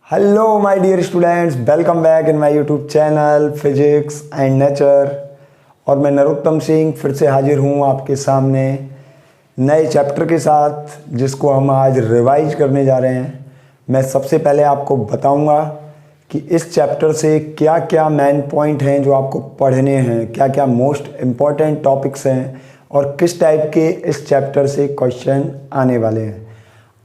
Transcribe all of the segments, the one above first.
Hello my dear students, welcome back in my YouTube channel physics and nature. और मैं नरोत्तम सिंह फिर से हाजिर हूँ आपके सामने नए चैप्टर के साथ, जिसको हम आज रिवाइज करने जा रहे हैं। मैं सबसे पहले आपको बताऊंगा कि इस चैप्टर से क्या क्या मेन पॉइंट हैं जो आपको पढ़ने हैं, क्या क्या मोस्ट इम्पॉर्टेंट टॉपिक्स हैं और किस टाइप के इस चैप्टर से क्वेश्चन आने वाले हैं।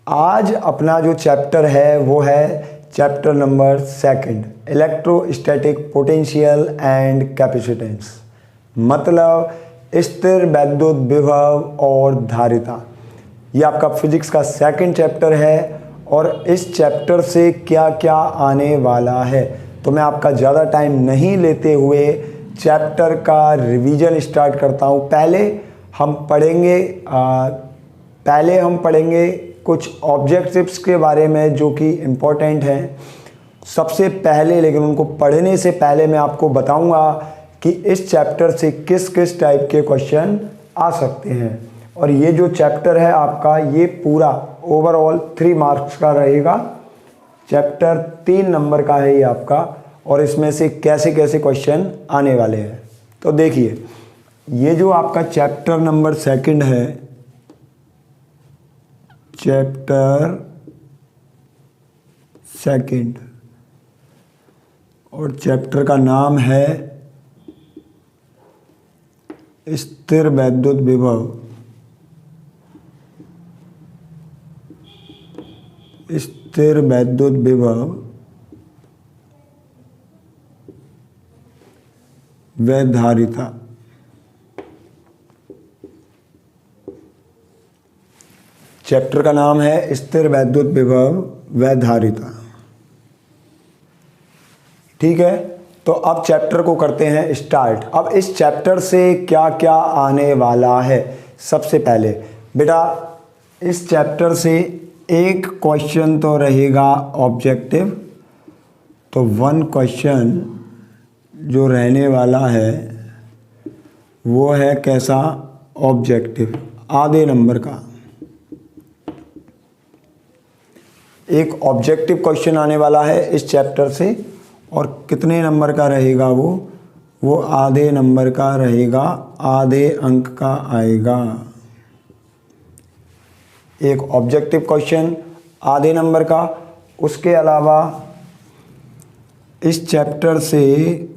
आज अपना जो चैप्टर है वो है chapter number 2, electrostatic potential and capacitance, मतलब स्थिर वैद्युत विभव और धारिता। ये आपका फिजिक्स का 2nd चैप्टर है और इस चैप्टर से क्या क्या आने वाला है। तो मैं आपका ज़्यादा टाइम नहीं लेते हुए चैप्टर का रिवीजन स्टार्ट करता हूँ। पहले हम पढ़ेंगे कुछ ऑब्जेक्टिव्स के बारे में जो कि इम्पोर्टेंट हैं सबसे पहले। लेकिन उनको पढ़ने से पहले मैं आपको बताऊंगा कि इस चैप्टर से किस किस टाइप के क्वेश्चन आ सकते हैं। और ये जो चैप्टर है आपका, ये पूरा ओवरऑल 3 मार्क्स का रहेगा। चैप्टर 3 नंबर का है ये आपका, और इसमें से कैसे कैसे क्वेश्चन आने वाले हैं। तो देखिए, ये जो आपका चैप्टर नंबर 2 है, चैप्टर 2, और चैप्टर का नाम है स्थिर वैद्युत विभव। स्थिर वैद्युत विभव व धारिता। चैप्टर का नाम है स्थिर वैद्युत विभव व धारिता। ठीक है, तो अब चैप्टर को करते हैं स्टार्ट। अब इस चैप्टर से क्या क्या आने वाला है। सबसे पहले बेटा, इस चैप्टर से एक क्वेश्चन तो रहेगा ऑब्जेक्टिव। तो 1 क्वेश्चन जो रहने वाला है वो है कैसा, ऑब्जेक्टिव, आधे नंबर का। एक ऑब्जेक्टिव क्वेश्चन आने वाला है इस चैप्टर से, और कितने नंबर का रहेगा वो आधे नंबर का रहेगा, आधे अंक का आएगा। एक ऑब्जेक्टिव क्वेश्चन आधे नंबर का। उसके अलावा इस चैप्टर से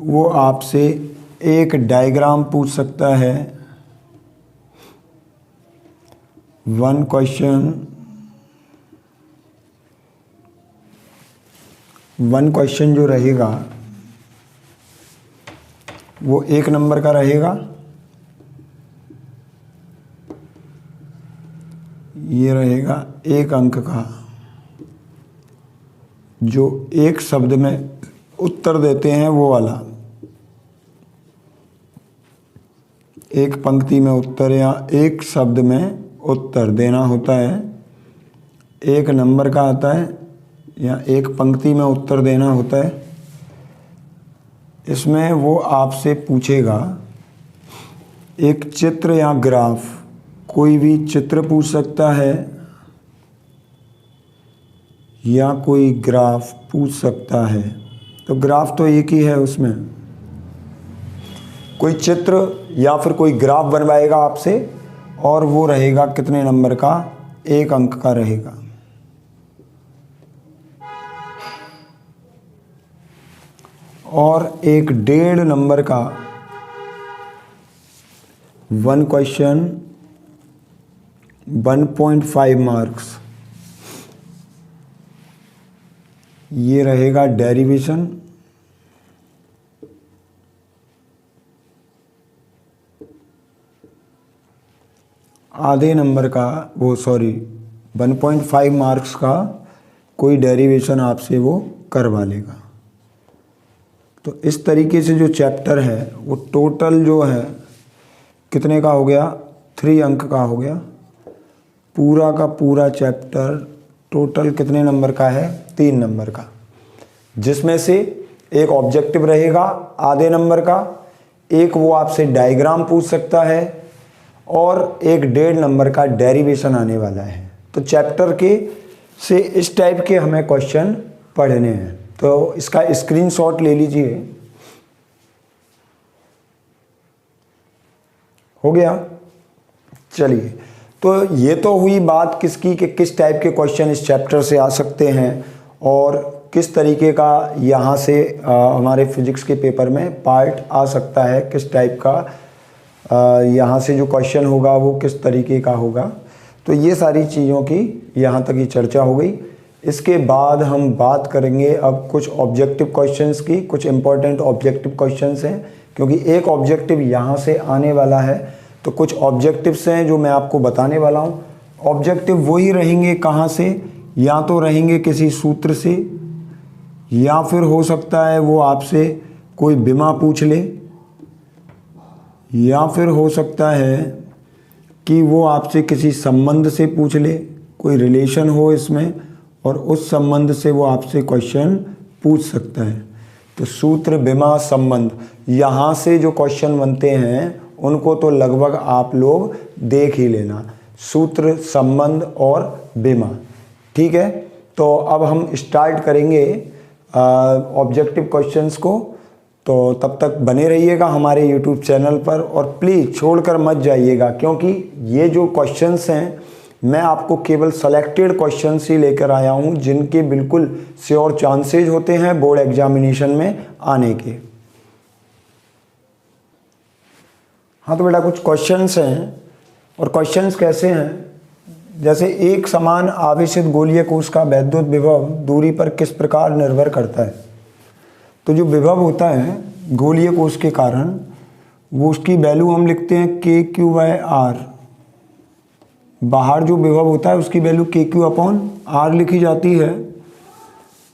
वो आपसे एक डायग्राम पूछ सकता है। 1 क्वेश्चन जो रहेगा वो 1 नंबर का रहेगा। ये रहेगा 1 अंक का, जो एक शब्द में उत्तर देते हैं वो वाला। एक पंक्ति में उत्तर या एक शब्द में उत्तर देना होता है, 1 नंबर का आता है, या एक पंक्ति में उत्तर देना होता है। इसमें वो आपसे पूछेगा एक चित्र या ग्राफ, कोई भी चित्र पूछ सकता है या कोई ग्राफ पूछ सकता है। तो ग्राफ तो एक ही है, उसमें कोई चित्र या फिर कोई ग्राफ बनवाएगा आपसे, और वो रहेगा कितने नंबर का, 1 अंक का रहेगा। और एक 1.5 नंबर का 1 क्वेश्चन 1.5 मार्क्स, ये रहेगा डेरिवेशन। आधे नंबर का 1.5 मार्क्स का कोई डेरिवेशन आपसे वो करवा लेगा। तो इस तरीके से जो चैप्टर है वो टोटल जो है कितने का हो गया, 3 अंक का हो गया। पूरा का पूरा चैप्टर टोटल कितने नंबर का है, 3 नंबर का, जिसमें से एक ऑब्जेक्टिव रहेगा आधे नंबर का, एक वो आपसे डायग्राम पूछ सकता है, और एक 1.5 नंबर का डेरिवेशन आने वाला है। तो चैप्टर के से इस टाइप के हमें क्वेश्चन पढ़ने हैं। तो इसका स्क्रीनशॉट ले लीजिए। हो गया। चलिए, तो ये तो हुई बात किसकी कि किस टाइप के क्वेश्चन इस चैप्टर से आ सकते हैं और किस तरीके का यहाँ से हमारे फिजिक्स के पेपर में पार्ट आ सकता है, किस टाइप का यहाँ से जो क्वेश्चन होगा वो किस तरीके का होगा। तो ये सारी चीज़ों की यहाँ तक ही चर्चा हो गई। इसके बाद हम बात करेंगे अब कुछ ऑब्जेक्टिव क्वेश्चंस की। कुछ इम्पोर्टेंट ऑब्जेक्टिव क्वेश्चंस हैं, क्योंकि एक ऑब्जेक्टिव यहाँ से आने वाला है, तो कुछ ऑब्जेक्टिव्स हैं जो मैं आपको बताने वाला हूँ। ऑब्जेक्टिव वही रहेंगे कहाँ से, या तो रहेंगे किसी सूत्र से, या फिर हो सकता है वो आपसे कोई बिमा पूछ ले, या फिर हो सकता है कि वो आपसे किसी संबंध से पूछ ले, कोई रिलेशन हो इसमें और उस संबंध से वो आपसे क्वेश्चन पूछ सकता है। तो सूत्र, बिमा, संबंध, यहाँ से जो क्वेश्चन बनते हैं उनको तो लगभग आप लोग देख ही लेना, सूत्र, संबंध और बिमा। ठीक है, तो अब हम स्टार्ट करेंगे ऑब्जेक्टिव क्वेश्चंस को। तो तब तक बने रहिएगा हमारे YouTube चैनल पर और प्लीज़ छोड़कर मत जाइएगा, क्योंकि ये जो क्वेश्चंस हैं मैं आपको केवल सेलेक्टेड क्वेश्चंस ही लेकर आया हूँ जिनके बिल्कुल श्योर चांसेज होते हैं बोर्ड एग्जामिनेशन में आने के। हाँ तो बेटा कुछ क्वेश्चंस हैं, और क्वेश्चंस कैसे हैं, जैसे एक समान आवेशित गोलीय कोश का वैद्युत विभव दूरी पर किस प्रकार निर्भर करता है। तो जो विभव होता है गोलीय कोश के कारण, वो उसकी वैल्यू हम लिखते हैं KQ/R। बाहर जो विभव होता है उसकी वैल्यू KQ/R लिखी जाती है।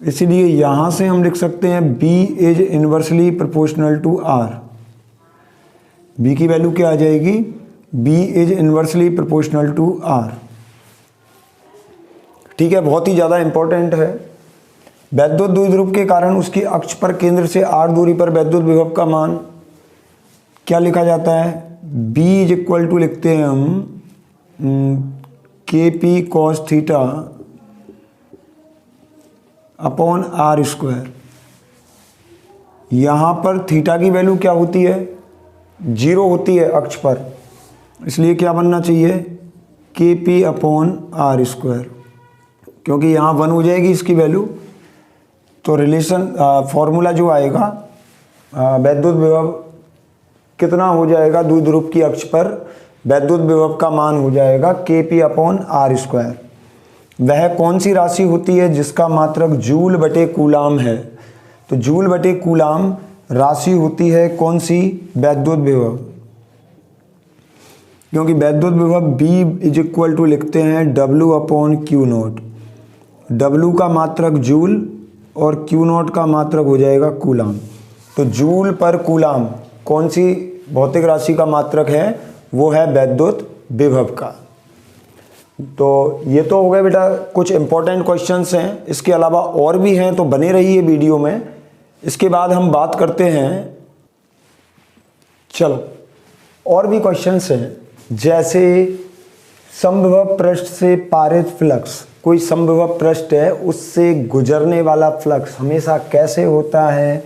इसलिए यहाँ से हम लिख सकते हैं B is inversely proportional to R। B की वैल्यू क्या आ जाएगी, B is inversely proportional to R। ठीक है, बहुत ही ज़्यादा इंपॉर्टेंट है। वैद्युत द्विध्रुव के कारण उसकी अक्ष पर केंद्र से R दूरी पर वैद्युत विभव का मान क्या लिखा जाता है, B इज इक्वल टू लिखते हैं हम KP cos theta upon R²। यहाँ पर थीटा की वैल्यू क्या होती है, 0 होती है अक्ष पर, इसलिए क्या बनना चाहिए KP अपॉन R², क्योंकि यहाँ 1 हो जाएगी इसकी वैल्यू। तो रिलेशन फॉर्मूला जो आएगा वैद्युत विभव कितना हो जाएगा, द्विध्रुव की अक्ष पर वैद्युत विभव का मान हो जाएगा KP अपॉन R²। वह कौन सी राशि होती है जिसका मात्रक जूल बटे कूलाम है। तो जूल बटे कूलाम राशि होती है कौन सी, वैद्युत विभव, क्योंकि वैद्युत विभव B इज इक्वल टू लिखते हैं W अपॉन Q0। W का मात्रक जूल और Q0 का मात्रक हो जाएगा कूलाम। तो जूल पर कूलाम कौन सी भौतिक राशि का मात्रक है, वो है वैद्युत विभव का। तो ये तो हो गए बेटा कुछ इंपॉर्टेंट क्वेश्चंस हैं, इसके अलावा और भी हैं, तो बने रहिए वीडियो में। इसके बाद हम बात करते हैं, चलो और भी क्वेश्चंस हैं, जैसे समविभव पृष्ठ से पारित फ्लक्स, कोई समविभव पृष्ठ है उससे गुजरने वाला फ्लक्स हमेशा कैसे होता है।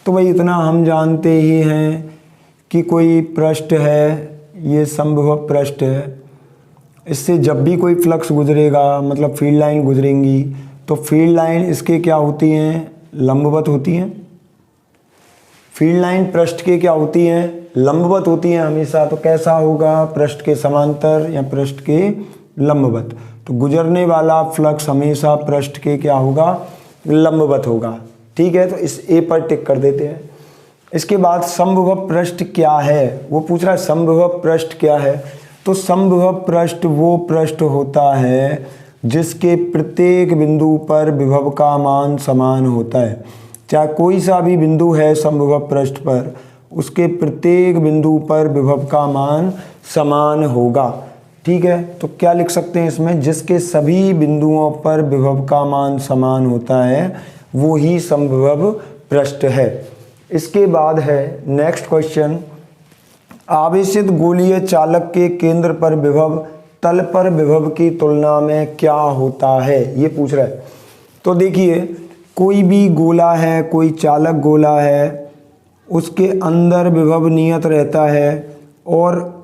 तो भाई इतना हम जानते ही हैं कि कोई पृष्ठ है, ये समविभव पृष्ठ है, इससे जब भी कोई फ्लक्स गुजरेगा, मतलब फील्ड लाइन गुजरेंगी, तो फील्ड लाइन इसके क्या होती हैं, लंबवत होती हैं। फील्ड लाइन पृष्ठ के क्या होती हैं, लंबवत होती हैं हमेशा। तो कैसा होगा, पृष्ठ के समांतर या पृष्ठ के लंबवत। तो गुजरने वाला फ्लक्स हमेशा पृष्ठ के क्या होगा, लंबवत होगा। ठीक है, तो इस ए पर टिक कर देते हैं। इसके बाद समविभव पृष्ठ क्या है, वो पूछ रहा है समविभव पृष्ठ क्या है। तो समविभव पृष्ठ वो पृष्ठ होता है जिसके प्रत्येक बिंदु पर विभव का मान समान होता है। चाहे कोई सा भी बिंदु है समविभव पृष्ठ पर, उसके प्रत्येक बिंदु पर विभव का मान समान होगा। ठीक है, तो क्या लिख सकते हैं इसमें, जिसके सभी बिंदुओं पर विभव का मान समान होता है वो ही समविभव पृष्ठ है। इसके बाद है नेक्स्ट क्वेश्चन, आवेशित गोलीय चालक के केंद्र पर विभव तल पर विभव की तुलना में क्या होता है, ये पूछ रहा है। तो देखिए कोई भी गोला है, कोई चालक गोला है, उसके अंदर विभव नियत रहता है और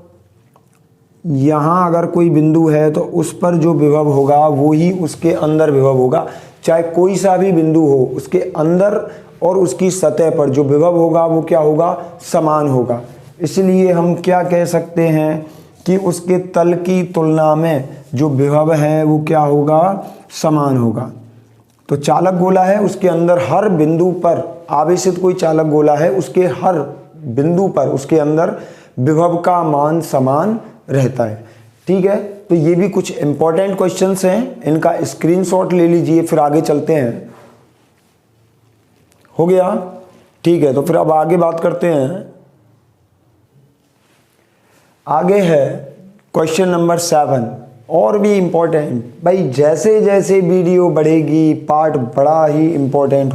यहाँ अगर कोई बिंदु है तो उस पर जो विभव होगा वो ही उसके अंदर विभव होगा। चाहे कोई सा भी बिंदु हो, उसके अंदर और उसकी सतह पर जो विभव होगा वो क्या होगा, समान होगा। इसलिए हम क्या कह सकते हैं कि उसके तल की तुलना में जो विभव है वो क्या होगा, समान होगा। तो चालक गोला है, उसके अंदर हर बिंदु पर आवेशित कोई चालक गोला है, उसके हर बिंदु पर उसके अंदर विभव का मान समान रहता है। ठीक है, तो ये भी कुछ इंपॉर्टेंट क्वेश्चंस हैं, इनका स्क्रीनशॉट ले लीजिए, फिर आगे चलते हैं। हो गया? ठीक है, तो फिर अब आगे बात करते हैं। आगे है क्वेश्चन नंबर 7, और भी इम्पोर्टेंट। भाई जैसे जैसे वीडियो बढ़ेगी पार्ट बड़ा ही इम्पोर्टेंट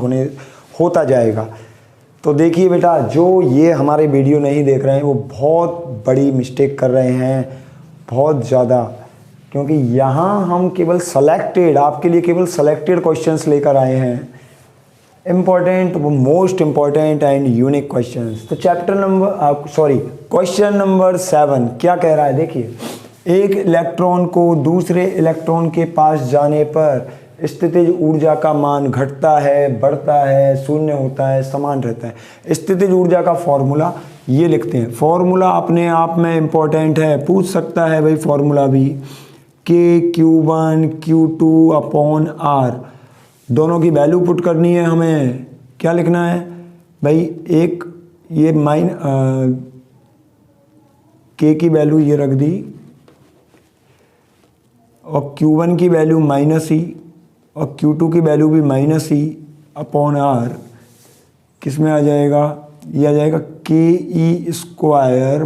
होता जाएगा। तो देखिए बेटा, जो ये हमारे वीडियो नहीं देख रहे हैं वो बहुत बड़ी मिस्टेक कर रहे हैं, बहुत ज़्यादा, क्योंकि यहाँ हम केवल सेलेक्टेड, आपके लिए केवल सेलेक्टेड क्वेश्चंस लेकर आए हैं, इम्पॉर्टेंट, वो most important and unique questions. तो क्वेश्चन नंबर 7 क्या कह रहा है, देखिए। एक इलेक्ट्रॉन को दूसरे इलेक्ट्रॉन के पास जाने पर स्थितिज ऊर्जा का मान घटता है, बढ़ता है, शून्य होता है, समान रहता है। स्थितिज ऊर्जा का फॉर्मूला ये लिखते हैं। फॉर्मूला अपने आप में इम्पॉर्टेंट है, पूछ सकता है भाई फॉर्मूला भी, Q1 Q2 अपॉन R, दोनों की वैल्यू पुट करनी है हमें। क्या लिखना है भाई, एक ये K की वैल्यू ये रख दी और Q1 की वैल्यू -E और Q2 की वैल्यू भी -E अपॉन R, किस में आ जाएगा, ये आ जाएगा KE²/R।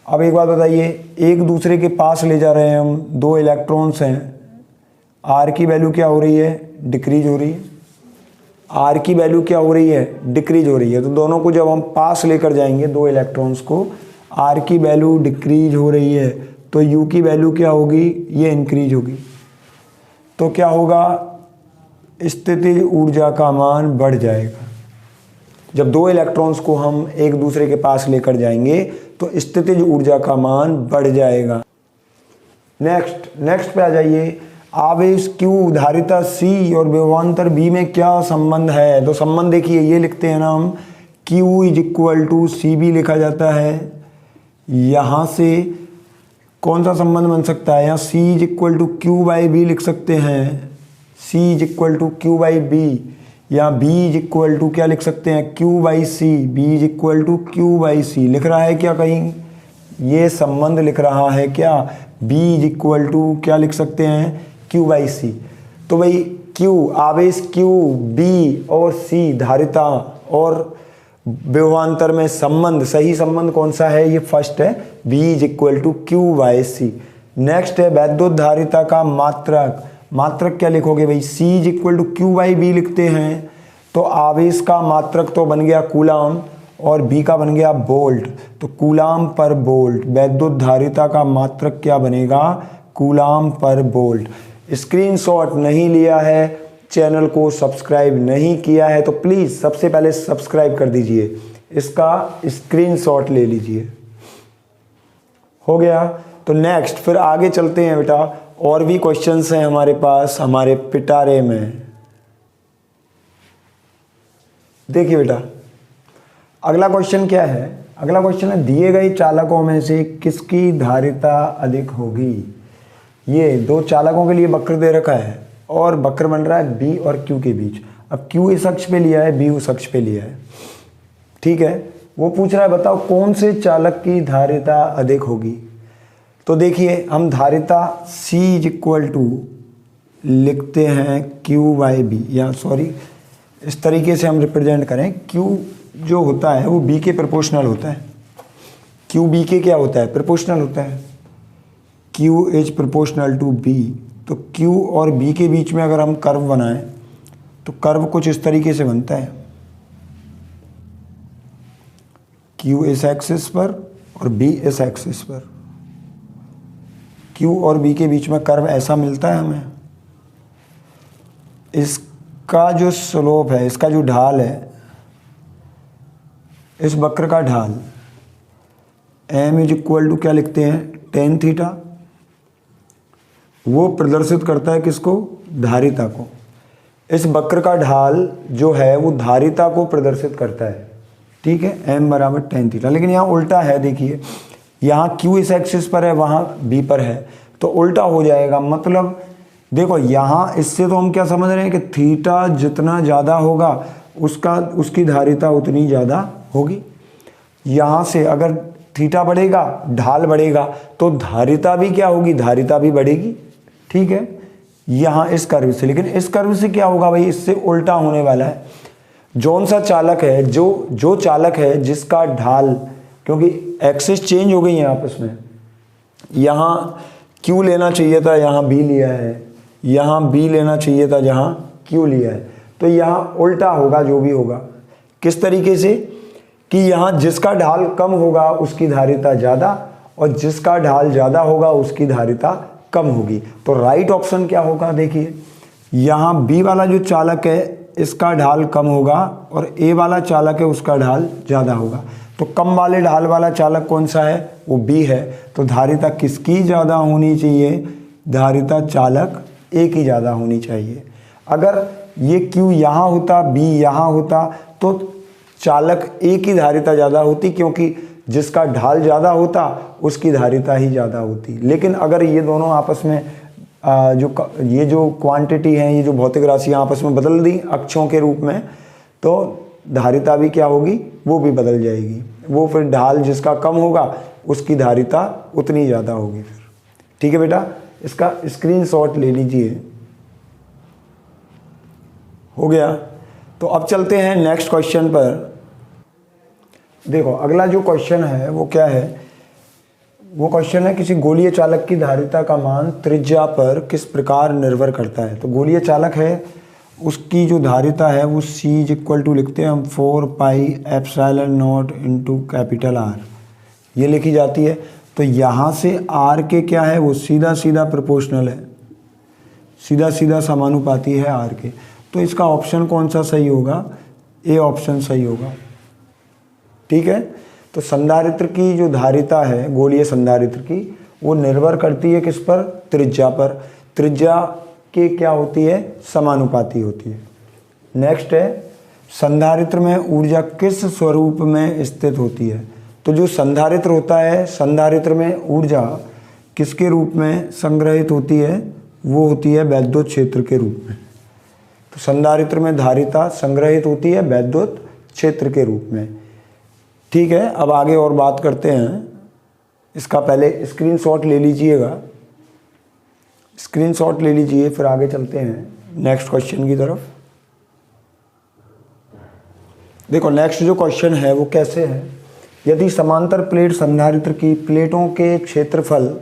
अब एक बात बताइए, एक दूसरे के पास ले जा रहे हैं हम, दो इलेक्ट्रॉन्स हैं, R की वैल्यू क्या हो रही है, डिक्रीज हो रही है। R की वैल्यू क्या हो रही है, डिक्रीज हो रही है। तो दोनों को जब हम पास लेकर जाएंगे, दो इलेक्ट्रॉन्स को, R की वैल्यू डिक्रीज हो रही है तो U की वैल्यू क्या होगी, ये इंक्रीज होगी। तो क्या होगा, स्थितिज ऊर्जा का मान बढ़ जाएगा। जब दो इलेक्ट्रॉन्स को हम एक दूसरे के पास लेकर जाएंगे तो स्थितिज ऊर्जा का मान बढ़ जाएगा। नेक्स्ट पे आ जाइए। आवेश Q, धारिता C और विभवांतर B में क्या संबंध है। तो संबंध देखिए, ये लिखते हैं ना हम, Q = CB लिखा जाता है। यहाँ से कौन सा संबंध बन सकता है, यहाँ C = Q/B लिख सकते हैं, C = Q/B, या B = क्या लिख सकते हैं, Q/C, B = Q/C लिख रहा है क्या कहीं, ये संबंध लिख रहा है क्या, B = क्या लिख सकते हैं, Q/C। तो भाई Q, आवेश Q, B और C, धारिता और विभवांतर में संबंध, सही संबंध कौन सा है, ये फर्स्ट है, B = Q/C। नेक्स्ट है वैद्युत धारिता का मात्रक। मात्रक क्या लिखोगे भाई, C = Q/B लिखते हैं। तो आवेश का मात्रक तो बन गया कूलाम और B का बन गया वोल्ट। तो कूलाम पर वोल्ट, वैद्युत धारिता का मात्रक क्या बनेगा, कूलाम पर वोल्ट। स्क्रीनशॉट नहीं लिया है, चैनल को सब्सक्राइब नहीं किया है तो प्लीज़ सबसे पहले सब्सक्राइब कर दीजिए, इसका स्क्रीनशॉट ले लीजिए। हो गया? तो नेक्स्ट फिर आगे चलते हैं बेटा, और भी क्वेश्चंस हैं हमारे पास, हमारे पिटारे में। देखिए बेटा, अगला क्वेश्चन क्या है, अगला क्वेश्चन है, दिए गए चालकों में से किसकी धारिता अधिक होगी। ये दो चालकों के लिए वक्र दे रखा है और वक्र बन रहा है B और Q के बीच। अब Q इस अक्ष पे लिया है, B उस अक्ष पे लिया है, ठीक है। वो पूछ रहा है बताओ कौन से चालक की धारिता अधिक होगी। तो देखिए, हम धारिता C = लिखते हैं Q/B, या सॉरी इस तरीके से हम रिप्रेजेंट करें, Q जो होता है वो B के प्रोपोर्शनल होता है। Q B के क्या होता है, प्रोपोर्शनल होता है। Q is proportional to B। तो Q और B के बीच में अगर हम कर्व बनाएं तो कर्व कुछ इस तरीके से बनता है, Q इस एक्सिस पर और B इस एक्सिस पर। Q और B के बीच में कर्व ऐसा मिलता है हमें। इसका जो स्लोप है, इसका जो ढाल है, इस वक्र का ढाल m इज इक्वल टू क्या लिखते हैं, टेन थीटा। वो प्रदर्शित करता है किसको, धारिता को। इस वक्र का ढाल जो है वो धारिता को प्रदर्शित करता है, ठीक है, m बराबर टेन थीटा। लेकिन यहाँ उल्टा है, देखिए यहाँ q इस एक्सिस पर है, वहाँ b पर है, तो उल्टा हो जाएगा। मतलब देखो यहाँ इससे तो हम क्या समझ रहे हैं कि थीटा जितना ज़्यादा होगा उसकी धारिता उतनी ज़्यादा होगी। यहाँ से अगर थीटा बढ़ेगा, ढाल बढ़ेगा, तो धारिता भी क्या होगी, धारिता भी बढ़ेगी, ठीक है, यहाँ इस कर्व से। लेकिन इस कर्व से क्या होगा भाई, इससे उल्टा होने वाला है। जौन सा चालक है, जो चालक है जिसका ढाल, क्योंकि एक्सिस चेंज हो गई है आपस में, यहाँ Q लेना चाहिए था, यहाँ B लिया है, यहाँ B लेना चाहिए था, जहाँ Q लिया है, तो यहाँ उल्टा होगा जो भी होगा। किस तरीके से कि यहाँ जिसका ढाल कम होगा उसकी धारिता ज़्यादा, और जिसका ढाल ज़्यादा होगा उसकी धारिता कम होगी। तो राइट ऑप्शन क्या होगा, देखिए यहाँ B वाला जो चालक है इसका ढाल कम होगा और A वाला चालक है उसका ढाल ज़्यादा होगा। तो कम वाले ढाल वाला चालक कौन सा है, वो B है। तो धारिता किसकी ज़्यादा होनी चाहिए, धारिता चालक A की ज़्यादा होनी चाहिए। अगर ये Q यहाँ होता, B यहाँ होता, तो चालक A की धारिता ज़्यादा होती, क्योंकि जिसका ढाल ज़्यादा होता उसकी धारिता ही ज़्यादा होती। लेकिन अगर ये दोनों आपस में ये जो क्वांटिटी हैं, ये जो भौतिक राशियाँ आपस में बदल दी अक्षों के रूप में, तो धारिता भी क्या होगी, वो भी बदल जाएगी। वो फिर ढाल जिसका कम होगा उसकी धारिता उतनी ज़्यादा होगी फिर। ठीक है बेटा, इसका स्क्रीनशॉट ले लीजिए। हो गया। तो अब चलते हैं नेक्स्ट क्वेश्चन पर। देखो अगला जो क्वेश्चन है वो क्या है, वो क्वेश्चन है किसी गोलीय चालक की धारिता का मान त्रिज्या पर किस प्रकार निर्भर करता है। तो गोलीय चालक है, उसकी जो धारिता है वो C इज इक्वल टू लिखते हैं हम 4 pi epsilon not into capital R, ये लिखी जाती है। तो यहाँ से R के क्या है, वो सीधा सीधा प्रोपोर्शनल है, सीधा सीधा समानुपाती है R के। तो इसका ऑप्शन कौन सा सही होगा, A ऑप्शन सही होगा। ठीक है, तो संधारित्र की जो धारिता है, गोलीय संधारित्र की, वो निर्भर करती है किस पर, त्रिज्या पर। त्रिज्या के क्या होती है, समानुपाती होती है। नेक्स्ट है संधारित्र में ऊर्जा किस स्वरूप में स्थित होती है। तो जो संधारित्र होता है, संधारित्र में ऊर्जा किसके रूप में संग्रहित होती है, वो होती है वैद्युत क्षेत्र के रूप में। तो संधारित्र में धारिता संग्रहित होती है वैद्युत क्षेत्र के रूप में। ठीक है, अब आगे और बात करते हैं। इसका पहले स्क्रीनशॉट ले लीजिएगा, स्क्रीनशॉट ले लीजिए, फिर आगे चलते हैं नेक्स्ट क्वेश्चन की तरफ। देखो नेक्स्ट जो क्वेश्चन है वो कैसे है, यदि समांतर प्लेट संधारित्र की प्लेटों के क्षेत्रफल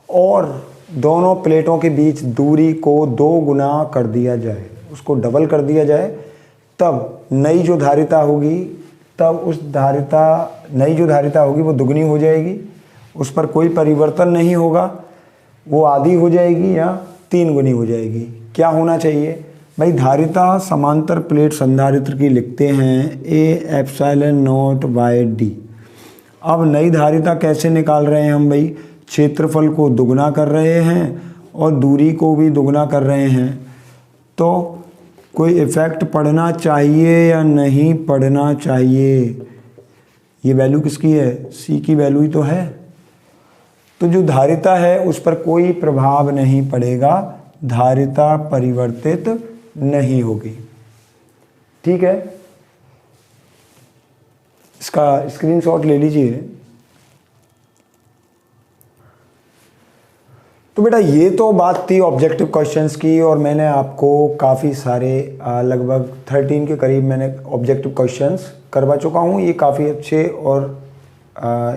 और दोनों प्लेटों के बीच दूरी को 2 गुना कर दिया जाए, उसको डबल कर दिया जाए, तब नई जो धारिता होगी, तब उस नई जो धारिता होगी वो दुगनी हो जाएगी, उस पर कोई परिवर्तन नहीं होगा, वो आधी हो जाएगी या 3 गुनी हो जाएगी। क्या होना चाहिए भाई, धारिता समांतर प्लेट संधारित्र की लिखते हैं A epsilon naught by D। अब नई धारिता कैसे निकाल रहे हैं हम भाई, क्षेत्रफल को दुगना कर रहे हैं और दूरी को भी दुगना कर रहे हैं। तो कोई इफेक्ट पड़ना चाहिए या नहीं पड़ना चाहिए, ये वैल्यू किसकी है, C की वैल्यू ही तो है। तो जो धारिता है उस पर कोई प्रभाव नहीं पड़ेगा, धारिता परिवर्तित नहीं होगी। ठीक है, इसका स्क्रीनशॉट ले लीजिए। तो बेटा ये तो बात थी ऑब्जेक्टिव क्वेश्चंस की, और मैंने आपको काफ़ी सारे लगभग 13 के करीब मैंने ऑब्जेक्टिव क्वेश्चंस करवा चुका हूँ। ये काफ़ी अच्छे और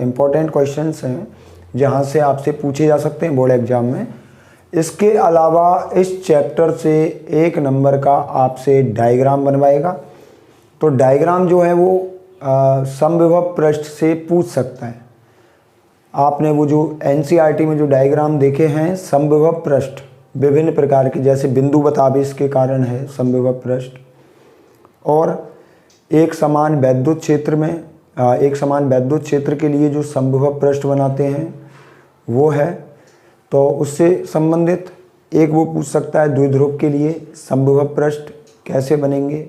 इम्पोर्टेंट क्वेश्चंस हैं जहाँ से आपसे पूछे जा सकते हैं बोर्ड एग्जाम में। इसके अलावा इस चैप्टर से 1 नंबर का आपसे डायग्राम बनवाएगा। तो डायग्राम जो है वो समविभव पृष्ठ से पूछ सकता है। आपने वो जो NCERT में जो डायग्राम देखे हैं समविभव पृष्ठ, विभिन्न प्रकार के, जैसे बिंदुवत आवेश के कारण है समविभव पृष्ठ, और एक समान वैद्युत क्षेत्र के लिए जो समविभव पृष्ठ बनाते हैं वो है। तो उससे संबंधित एक वो पूछ सकता है द्विध्रुव के लिए समविभव पृष्ठ कैसे बनेंगे,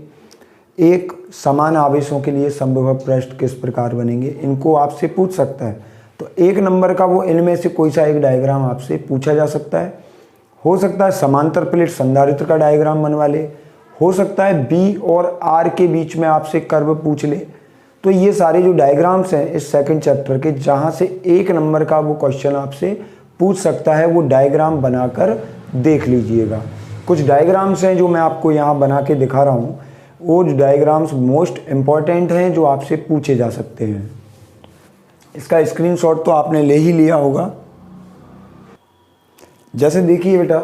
एक समान आवेशों के लिए समविभव पृष्ठ किस प्रकार बनेंगे, इनको आपसे पूछ सकता है। तो 1 नंबर का वो इनमें से कोई सा एक डायग्राम आपसे पूछा जा सकता है। हो सकता है समांतर प्लेट संधारित्र का डायग्राम बनवा ले, हो सकता है बी और आर के बीच में आपसे कर्व पूछ ले। तो ये सारे जो डायग्राम्स हैं इस सेकंड चैप्टर के, जहाँ से 1 नंबर का वो क्वेश्चन आपसे पूछ सकता है, वो डायग्राम बनाकर देख लीजिएगा। कुछ डायग्राम्स हैं जो मैं आपको यहाँ बना के दिखा रहा हूँ, वो डायग्राम्स मोस्ट इम्पॉर्टेंट हैं जो आपसे पूछे जा सकते हैं। इसका स्क्रीनशॉट तो आपने ले ही लिया होगा। जैसे देखिए बेटा,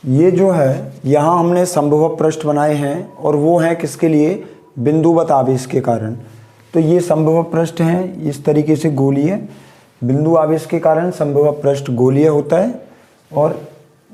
ये जो है यहाँ हमने समविभव पृष्ठ बनाए हैं और वो हैं किसके लिए, बिंदुवत आवेश के कारण। तो ये समविभव पृष्ठ हैं इस तरीके से गोलीय, बिंदु आवेश के कारण समविभव पृष्ठ गोलीय होता है, और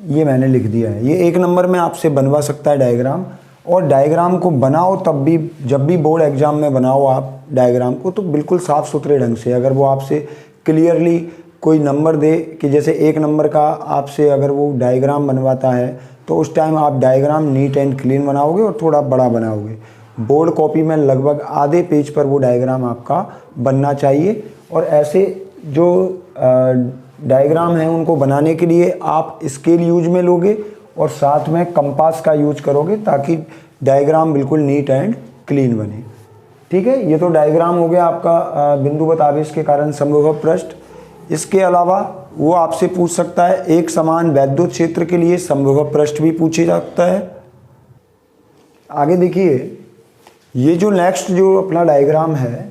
ये मैंने लिख दिया है। ये 1 नंबर में आपसे बनवा सकता है डायग्राम, और डायग्राम को बनाओ तब भी, जब भी बोर्ड एग्जाम में बनाओ आप डायग्राम को, तो बिल्कुल साफ़ सुथरे ढंग से। अगर वो आपसे क्लियरली कोई नंबर दे कि जैसे 1 नंबर का आपसे अगर वो डायग्राम बनवाता है, तो उस टाइम आप डायग्राम नीट एंड क्लीन बनाओगे और थोड़ा बड़ा बनाओगे। बोर्ड कॉपी में लगभग आधे पेज पर वो डायग्राम आपका बनना चाहिए। और ऐसे जो डायग्राम हैं उनको बनाने के लिए आप स्केल यूज में लोगे और साथ में कंपास का यूज करोगे, ताकि डायग्राम बिल्कुल नीट एंड क्लीन बने। ठीक है, ये तो डायग्राम हो गया आपका बिंदुवत आवेश के कारण समविभव पृष्ठ। इसके अलावा वो आपसे पूछ सकता है एक समान वैद्युत क्षेत्र के लिए समविभव पृष्ठ भी पूछे जाता है। आगे देखिए, ये जो नेक्स्ट जो अपना डायग्राम है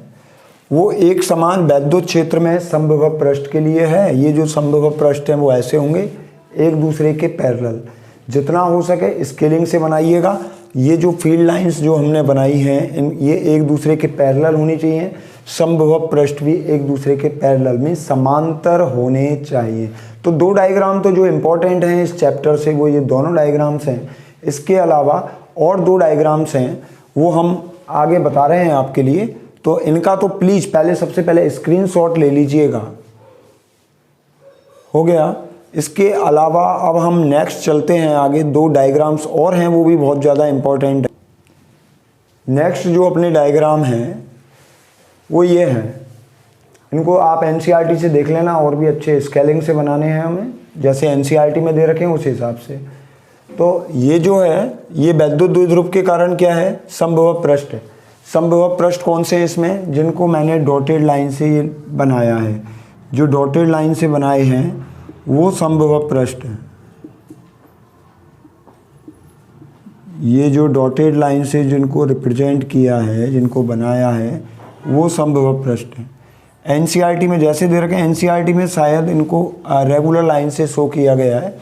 वो एक समान वैद्युत क्षेत्र में समविभव पृष्ठ के लिए है। ये जो समविभव पृष्ठ हैं वो ऐसे होंगे, एक दूसरे के पैरेलल। जितना हो सके स्केलिंग से बनाइएगा। ये जो फील्ड लाइंस जो हमने बनाई हैं ये एक दूसरे के पैरेलल होनी चाहिए। समविभव पृष्ठ भी एक दूसरे के पैरेलल में समांतर होने चाहिए। तो 2 डायग्राम तो जो इम्पोर्टेंट हैं इस चैप्टर से वो ये दोनों डायग्राम्स हैं। इसके अलावा और 2 डायग्राम्स हैं वो हम आगे बता रहे हैं आपके लिए। तो इनका तो प्लीज़ सबसे पहले स्क्रीनशॉट ले लीजिएगा। हो गया। इसके अलावा अब हम नेक्स्ट चलते हैं आगे। 2 डायग्राम्स और हैं वो भी बहुत ज़्यादा इम्पोर्टेंट है। नेक्स्ट जो अपने डायग्राम हैं वो ये हैं। इनको आप एनसीईआरटी से देख लेना, और भी अच्छे स्केलिंग से बनाने हैं हमें, जैसे एनसीईआरटी में दे रखे हैं उस हिसाब से। तो ये जो है ये वैद्युत द्विध्रुव के कारण क्या है, समविभव पृष्ठ है। समविभव पृष्ठ कौन से हैं इसमें, जिनको मैंने डॉटेड लाइन से ये बनाया है। जो डॉटेड लाइन से बनाए हैं वो समविभव पृष्ठ हैं। ये जो डॉटेड लाइन से जिनको रिप्रेजेंट किया है, जिनको बनाया है, वो समविभव पृष्ठ हैं। एनसीईआरटी में जैसे दे रखे हैं, एनसीईआरटी में शायद इनको रेगुलर लाइन से शो किया गया है।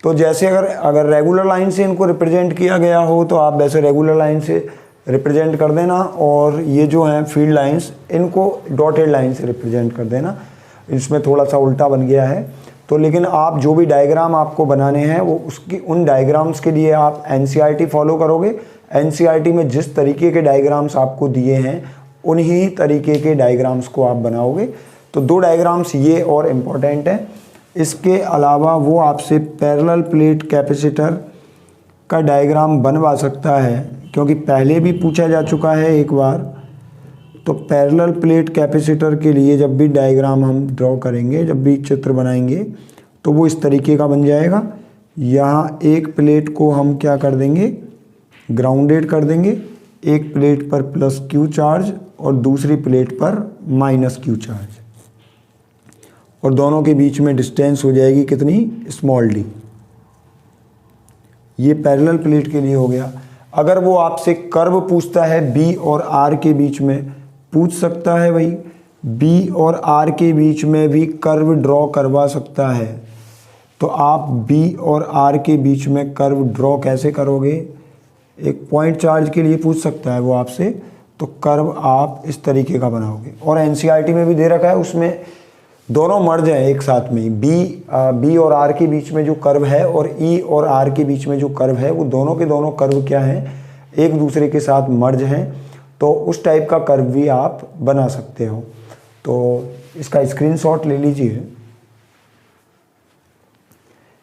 तो जैसे अगर रेगुलर लाइन से इनको रिप्रेजेंट किया गया हो तो आप वैसे रेगुलर लाइन से रिप्रेजेंट कर देना, और ये जो हैं फील्ड लाइंस इनको डॉटेड लाइन से रिप्रेजेंट कर देना। इसमें थोड़ा सा उल्टा बन गया है। तो लेकिन आप जो भी डायग्राम आपको बनाने हैं वो उसकी उन डायग्राम्स के लिए आप एनसीईआरटी फॉलो करोगे। एनसीईआरटी में जिस तरीके के डायग्राम्स आपको दिए हैं उन्हीं तरीके के डायग्राम्स को आप बनाओगे। तो 2 डायग्राम्स ये और इम्पोर्टेंट है। इसके अलावा वो आपसे पैरेलल प्लेट कैपेसिटर का डायग्राम बनवा सकता है, क्योंकि पहले भी पूछा जा चुका है एक बार। तो पैरेलल प्लेट कैपेसिटर के लिए जब भी डायग्राम हम ड्रॉ करेंगे, जब भी चित्र बनाएंगे, तो वो इस तरीके का बन जाएगा। यहाँ एक प्लेट को हम क्या कर देंगे, ग्राउंडेड कर देंगे। एक प्लेट पर प्लस क्यू चार्ज और दूसरी प्लेट पर माइनस क्यू चार्ज, और दोनों के बीच में डिस्टेंस हो जाएगी कितनी, स्मॉल डी। ये पैरेलल प्लेट के लिए हो गया। अगर वो आपसे कर्व पूछता है बी और आर के बीच में, पूछ सकता है भाई, बी और आर के बीच में भी कर्व ड्रॉ करवा सकता है। तो आप बी और आर के बीच में कर्व ड्रॉ कैसे करोगे, एक पॉइंट चार्ज के लिए पूछ सकता है वो आपसे। तो कर्व आप इस तरीके का बनाओगे। और एनसीईआरटी में भी दे रखा है, उसमें दोनों मर्ज हैं एक साथ में, बी और आर के बीच में जो कर्व है और ई और आर के बीच में जो कर्व है, वो दोनों के दोनों कर्व क्या हैं, एक दूसरे के साथ मर्ज हैं। तो उस टाइप का कर्व भी आप बना सकते हो। तो इसका स्क्रीनशॉट ले लीजिए।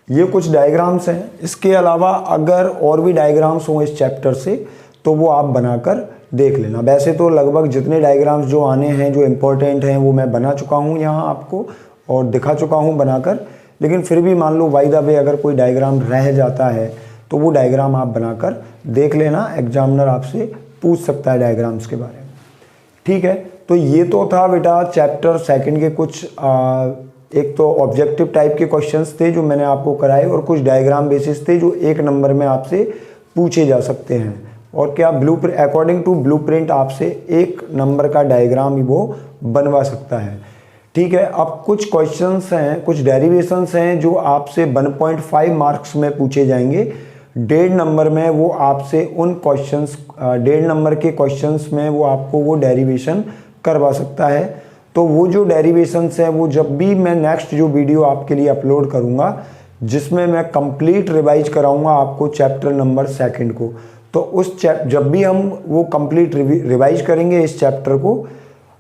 ये कुछ डायग्राम्स हैं। इसके अलावा अगर और भी डायग्राम्स हों इस चैप्टर से तो वो आप बनाकर देख लेना। वैसे तो लगभग जितने डायग्राम्स जो आने हैं, जो इम्पोर्टेंट हैं, वो मैं बना चुका हूँ यहाँ आपको और दिखा चुका हूँ बनाकर। लेकिन फिर भी मान लो बाय द वे अगर कोई डायग्राम रह जाता है तो वो डायग्राम आप बनाकर देख लेना। एग्जामिनर आपसे पूछ सकता है डायग्राम्स के बारे में। ठीक है, तो ये तो था बेटा चैप्टर सेकंड के कुछ एक तो ऑब्जेक्टिव टाइप के क्वेश्चंस थे जो मैंने आपको कराए, और कुछ डायग्राम बेसिस थे जो 1 नंबर में आपसे पूछे जा सकते हैं। और क्या अकॉर्डिंग टू ब्लूप्रिंट आपसे 1 नंबर का डायग्राम ही वो बनवा सकता है। ठीक है, अब कुछ क्वेश्चंस हैं, कुछ डेरिवेशंस हैं जो आपसे 1.5 मार्क्स में पूछे जाएंगे। 1.5 नंबर में वो आपसे उन क्वेश्चंस 1.5 नंबर के क्वेश्चंस में वो आपको वो डेरिवेशन करवा सकता है। तो वो जो डेरिवेशंस हैं वो जब भी मैं नेक्स्ट जो वीडियो आपके लिए अपलोड करूँगा जिसमें मैं कंप्लीट रिवाइज कराऊँगा आपको चैप्टर नंबर 2 को, तो उस जब भी हम वो कंप्लीट रिवाइज करेंगे इस चैप्टर को,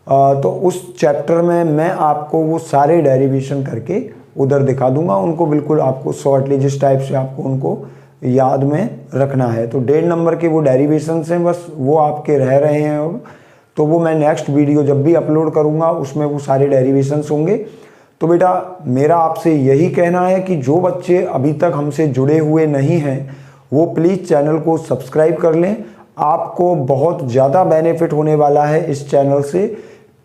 तो उस चैप्टर में मैं आपको वो सारे डेरिवेशन करके उधर दिखा दूंगा। उनको बिल्कुल आपको शॉर्टली जिस टाइप से आपको उनको याद में रखना है। तो 1.5 नंबर के वो डेरिवेशंस हैं, बस वो आपके रह रहे हैं अब। तो वो मैं नेक्स्ट वीडियो जब भी अपलोड करूँगा उसमें वो सारे डेरिवेशंस होंगे। तो बेटा मेरा आपसे यही कहना है कि जो बच्चे अभी तक हमसे जुड़े हुए नहीं हैं वो प्लीज़ चैनल को सब्सक्राइब कर लें। आपको बहुत ज़्यादा बेनिफिट होने वाला है इस चैनल से।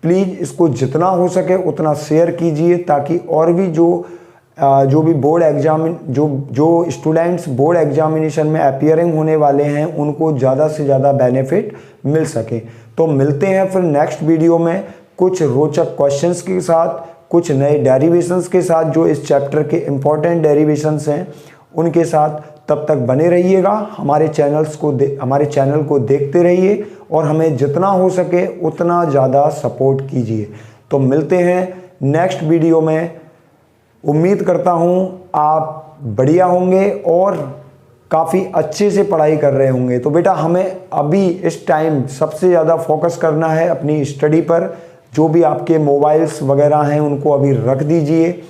प्लीज़ इसको जितना हो सके उतना शेयर कीजिए ताकि और भी जो भी बोर्ड एग्जाम जो स्टूडेंट्स बोर्ड एग्जामिनेशन में अपीयरिंग होने वाले हैं उनको ज़्यादा से ज़्यादा बेनिफिट मिल सके। तो मिलते हैं फिर नेक्स्ट वीडियो में कुछ रोचक क्वेश्चंस के साथ, कुछ नए डेरिवेशंस के साथ जो इस चैप्टर के इम्पोर्टेंट डेरिवेशंस हैं उनके साथ। तब तक बने रहिएगा, हमारे चैनल को देखते रहिए और हमें जितना हो सके उतना ज़्यादा सपोर्ट कीजिए। तो मिलते हैं नेक्स्ट वीडियो में। उम्मीद करता हूँ आप बढ़िया होंगे और काफ़ी अच्छे से पढ़ाई कर रहे होंगे। तो बेटा हमें अभी इस टाइम सबसे ज़्यादा फोकस करना है अपनी स्टडी पर। जो भी आपके मोबाइल्स वगैरह हैं उनको अभी रख दीजिए।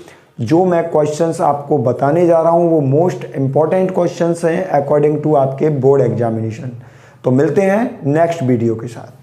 जो मैं क्वेश्चंस आपको बताने जा रहा हूँ वो मोस्ट इम्पॉर्टेंट क्वेश्चंस हैं अकॉर्डिंग टू आपके बोर्ड एग्जामिनेशन। तो मिलते हैं नेक्स्ट वीडियो के साथ।